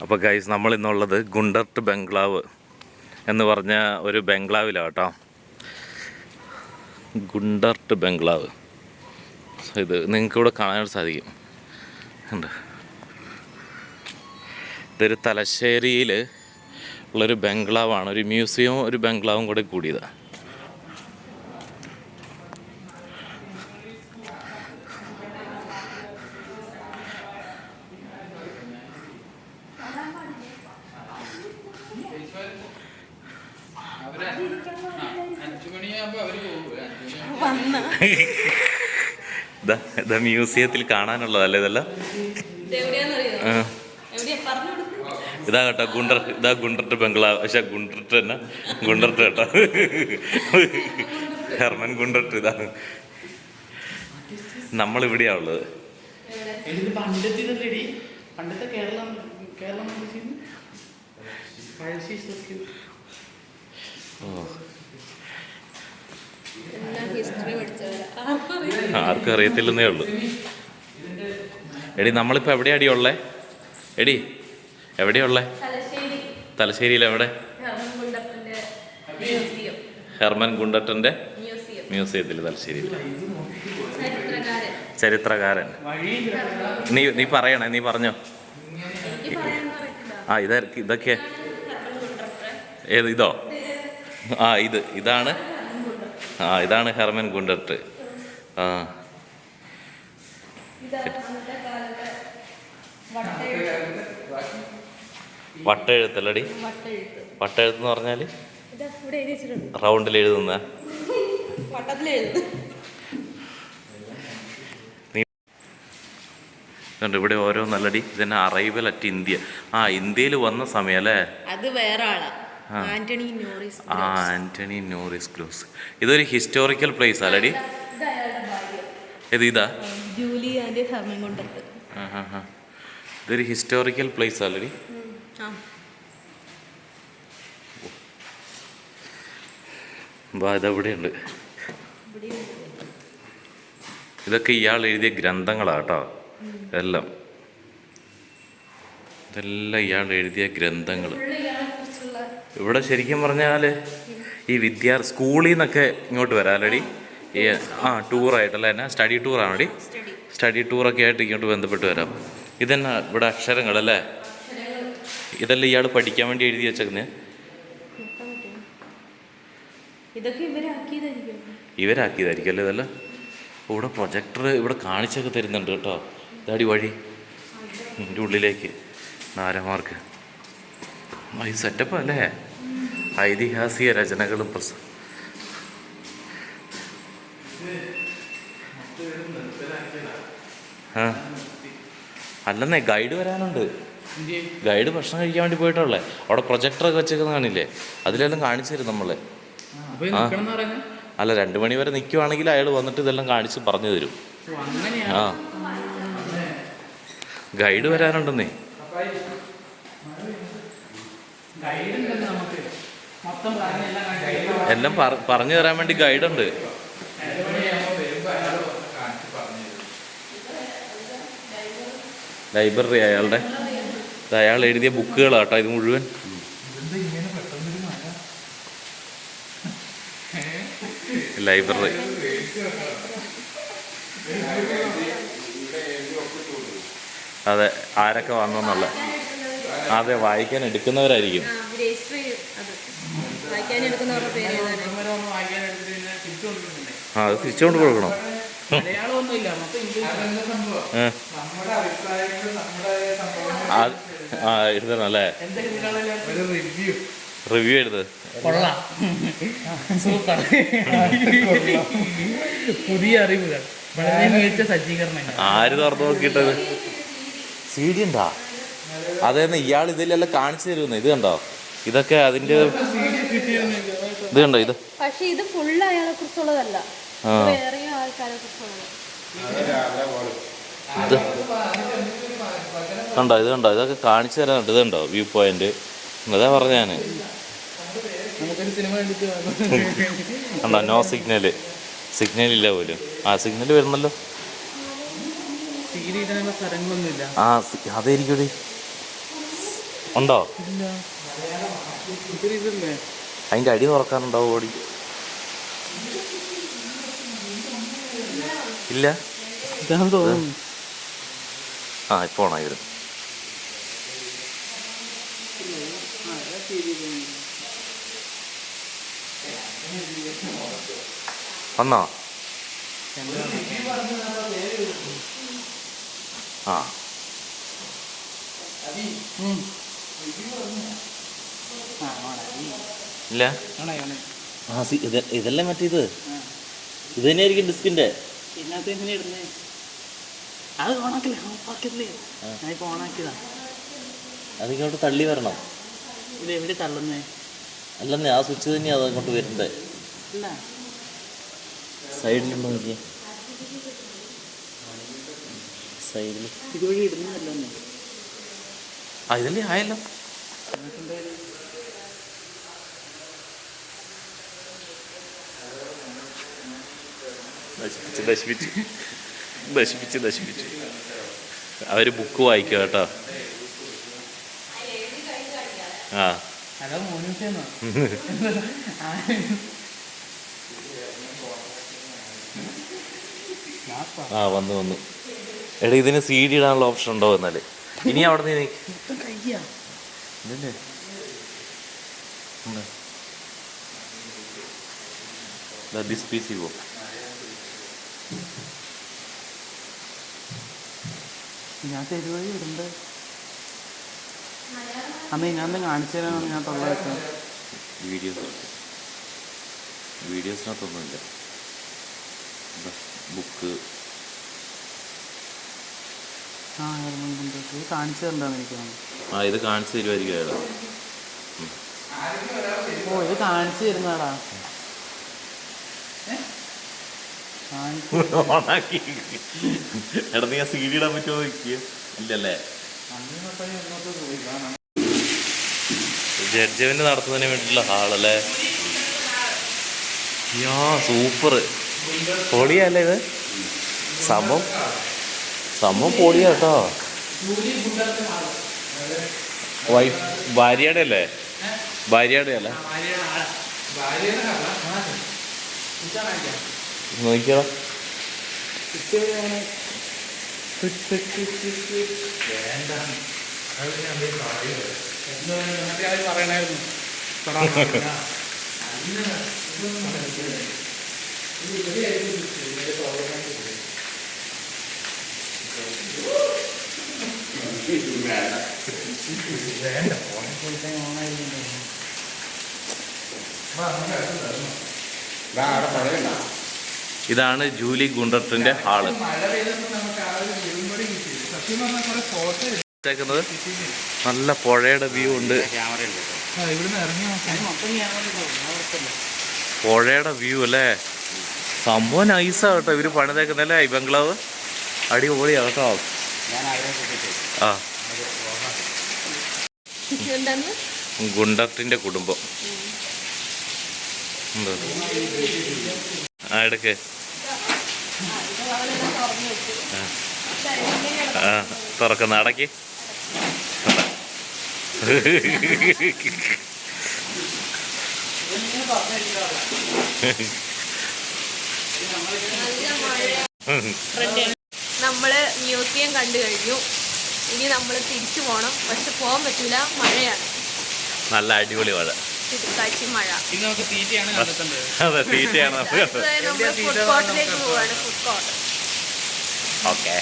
അപ്പോൾ ഗൈസ് നമ്മൾ ഇന്നുള്ളത് ഗുണ്ടർട്ട് ബംഗ്ലാവ് എന്ന് പറഞ്ഞ ഒരു ബംഗ്ലാവിലാണ് കേട്ടോ. ഗുണ്ടർട്ട് ബംഗ്ലാവ് ഇത് നിങ്ങൾക്കിവിടെ കാണാൻ സാധിക്കും. ഉണ്ട്, ഇതൊരു തലശ്ശേരിയിൽ ഉള്ളൊരു ബംഗ്ലാവാണ്. ഒരു മ്യൂസിയവും ഒരു ബംഗ്ലാവും കൂടെ കൂടിയതാണ്. മ്യൂസിയത്തിൽ കാണാനുള്ളതല്ലേ ഇതെല്ലാം. ഇതാ കേട്ടോ ഗുണ്ടർട്ട് ബംഗ്ലാവ്. പക്ഷെ ഗുണ്ടർട്ട് തന്നെ ഗുണ്ടർട്ട് കേട്ടോ, ഹെർമൻ ഗുണ്ടർട്ട്. ഇതാ നമ്മളിവിടെയാ ഉള്ളത്. ആർക്കും അറിയത്തില്ലെന്നേ ഉള്ളൂ. എടി നമ്മളിപ്പോൾ എവിടെയാടി ഉള്ളേ? എടി എവിടെയാ ഉള്ളേ? തലശ്ശേരിയിൽ എവിടെ? ഹെർമൻ ഗുണ്ടർട്ടിൻ്റെ മ്യൂസിയത്തിൽ തലശ്ശേരിയിൽ. ചരിത്രകാരൻ. നീ പറയണേ, നീ പറഞ്ഞോ. ഇതൊക്കെ ഏത് ഇതോ? ഇതാണ് ഹെർമൻ ഗുണ്ടർട്ട്. വട്ടെഴുത്തല്ലടി. വട്ടെഴുത്ത് എന്ന് പറഞ്ഞാൽ റൗണ്ടിൽ എഴുതുന്ന. ഇവിടെ ഓരോ നല്ലടി. ഇതന്നെ അറൈവൽ അറ്റ് ഇന്ത്യ. ഇന്ത്യയിൽ വന്ന സമയം അല്ലേ? അത് വേറെ ആളാ, ആന്റണി നോറിസ് ഗ്രോസ്. ഇതൊരു ഹിസ്റ്റോറിക്കൽ പ്ലേസ് അല്ലടി? ഇതാ ഇതൊരു ഹിസ്റ്റോറിക്കൽ പ്ലേസ് അല്ലടി? ഇതെവിടെയുണ്ട്. ഇതൊക്കെ ഇയാൾ എഴുതിയ ഗ്രന്ഥങ്ങളാട്ടോ. ഇതെല്ലാം ഇയാൾ എഴുതിയ ഗ്രന്ഥങ്ങൾ. ഇവിടെ ശരിക്കും പറഞ്ഞാൽ ഈ സ്കൂളിൽ നിന്നൊക്കെ ഇങ്ങോട്ട് വരാമല്ലടി. ടൂറായിട്ടല്ലേ? എന്നാ സ്റ്റഡി ടൂറാണടി? സ്റ്റഡി ടൂറൊക്കെ ആയിട്ട് ഇങ്ങോട്ട് ബന്ധപ്പെട്ട് വരാം. ഇതെന്നാ ഇവിടെ അക്ഷരങ്ങളല്ലേ? ഇതെല്ലാം ഇയാൾ പഠിക്കാൻ വേണ്ടി എഴുതി വെച്ചേക്കുന്നത്. ഇവരാക്കിയതായിരിക്കും അല്ലേ ഇതെല്ലാം? ഇവിടെ പ്രൊജക്ടർ ഇവിടെ കാണിച്ചൊക്കെ തരുന്നുണ്ട് കേട്ടോ. ഇതാടി വഴി ഇതിൻ്റെ ഉള്ളിലേക്ക് നാരമാർക്ക്. ഈ സെറ്റപ്പ് അല്ലേ? ഐതിഹാസിക രചനകളും അല്ലെന്നേ, ഗൈഡ് വരാനുണ്ട്. ഗൈഡ് ഭക്ഷണം കഴിക്കാൻ വേണ്ടി പോയിട്ടുള്ളേ. അവിടെ പ്രൊജക്ടറൊക്കെ വെച്ചേക്കുന്ന കാണില്ലേ? അതിലെല്ലാം കാണിച്ചു തരും നമ്മളെ. അല്ല, 2 മണി വരെ നിൽക്കുവാണെങ്കിൽ അയാൾ വന്നിട്ട് ഇതെല്ലാം കാണിച്ച് പറഞ്ഞു തരും. ഗൈഡ് വരാനുണ്ടെന്നേ. എല്ലാം പറഞ്ഞു തരാൻ വേണ്ടി ഗൈഡുണ്ട്. ലൈബ്രറി അയാൾ എഴുതിയ ബുക്കുകളാട്ടോ ഇത് മുഴുവൻ. ലൈബ്രറി. അതെ, ആരൊക്കെ വന്നെന്നുള്ള. അതെ, വായിക്കാൻ എടുക്കുന്നവരായിരിക്കും. അത് തിരിച്ചുകൊണ്ട് കൊടുക്കണം. എഴുതണം അല്ലേ? റിവ്യൂ എഴുത്. പുതിയ അറിവുകൾ, ആര് തുറന്നു നോക്കിയിട്ടത്? CD ഉണ്ടാ? അതെന്ന് ഇയാൾ ഇതിലെല്ലാം കാണിച്ചു തരുന്നു. ഇത് കണ്ടോ? ഇതൊക്കെ അതിന്റെ ഇത് കണ്ടോ? ഇത് പക്ഷെ ഇത് ഫുൾ അയാളെ കുറിച്ചുള്ളതല്ല, വേറെ ആൾക്കാരെ കുറിച്ചുള്ളത്. കണ്ടോ? ഇത് കണ്ടോ? ഇതൊക്കെ കാണിച്ചു തരാനുണ്ട്. ഇത് കണ്ടോ? View point. അതാ പറഞ്ഞ ഞാൻ. കണ്ടോ? നോ സിഗ്നലില്ല പോലും. സിഗ്നൽ വരുന്നല്ലോ. അതായിരിക്കും. ഉണ്ടോ? ഇല്ല. ഇതല്ലേ അതിൻ്റെ അടി തുറക്കാനുണ്ടാവും ഓടി. ഇല്ല. ഇതാണെന്ന് തോന്നുന്നു. ആ ഇപ്പോൾ ഓണായിരുന്നു. വന്നോ? ആ ഇല്ല. ആ ഇതല്ലേ മറ്റേത്. ഇത് തന്നെയായിരിക്കും ഡിസ്കിൻ്റെ. ഇതിനകത്ത് എങ്ങനെ ഇടുന്നേ? അത് ഓണാക്കില്ലേ? ഓണാക്കില്ലേ? ഞാനിപ്പോൾ ഓണാക്കിയതാ. അതിങ്ങോട്ട് തള്ളി വരണം. ഇത് എവിടെ തള്ളുന്നേ? അല്ലെന്നേ ആ സ്വിച്ച് തന്നെയാണ് അതങ്ങോട്ട് വരുന്നത്. ഇല്ല, സൈഡിലുണ്ടോ നോക്കിയേ? സൈഡിൽ ഇതുവഴി ഇടുന്നതല്ലേ? ആ ഇതല്ലേ ആയല്ലോ. നശിപ്പിച്ച് അവര് ബുക്ക് വായിക്കുക കേട്ടോ. ആ അതാ മോനിച്ചേന്നോ? ആ വന്നു. എടാ ഇതിന് CD ഇടാനുള്ള ഓപ്ഷൻ ഉണ്ടോ എന്നാല്? ഇനി അവിടെ നിന്ന് കയ്യാ ഇതല്ലേ ദിസ് PC പോ. ഇതിനകത്ത് എരുവഴി ഇടണ്ടേ? അന്ന് ഇതിനകത്ത് കാണിച്ചു തരാനാണ് ഞാൻ തൊള്ളായിട്ട്. വീഡിയോസിനകത്തൊന്നുമില്ല. ബുക്ക് ഇത് കാണിച്ചു തരണ്ടാന്ന് എനിക്ക് തോന്നുന്നു. ആ ഇത് കാണിച്ചു തരുമായിരിക്കും അയാൾ. ഓ ഇത് കാണിച്ചു തരുന്നാടാ. ഓണാക്കി. എടാ നീ ആ CD ഇടാൻ പറ്റുമോ നോക്കിയ? ഇല്ലല്ലേ. ജഡ്ജ്മെന്റ് നടത്തുന്നതിന് വേണ്ടിയിട്ടുള്ള ഹാളല്ലേ. യാ സൂപ്പർ പൊളിയല്ലേ ഇത്. സംഭവം പൊളിയാ കേട്ടോ. ഭാര്യയുടെ അല്ലേ? ഭാര്യയുടെ അല്ലേ? നോക്കിയോ. പറയണായിരുന്നു. ഇതാണ് ജൂലി ഗുണ്ടർട്ടിന്റെ ഹാള്. നല്ല പുഴയുടെ വ്യൂ ഉണ്ട്. പുഴയുടെ വ്യൂ അല്ലേ. സംഭവം നൈസാ കേട്ടോ. ഇവര് പണിതേക്കുന്നല്ലേ ഈ ബംഗ്ലാവ്. അടിപൊളിയാ കേട്ടോ. ആ ഗുണ്ടർട്ടിന്റെ കുടുംബം. ആ എടുക്ക്. ആ തുറക്കുന്ന അടയ്ക്ക്. നമ്മള് മ്യൂസിയം കണ്ടു കഴിഞ്ഞു. ഇനി നമ്മൾ തിരിച്ചു പോകണം. പക്ഷെ പോകാൻ പറ്റില്ല, മഴയാണ്. നല്ല അടിപൊളി മഴ. തിരുക്കാച്ചി മഴ. നമുക്ക് തീറ്റയാണ് കണ്ടെത്തേണ്ടത്. അതെ തീറ്റയാണ്. നമ്മൾ ഫുഡ് കോർട്ടിലേക്ക് പോവാണ്. Food court. ഓക്കെ.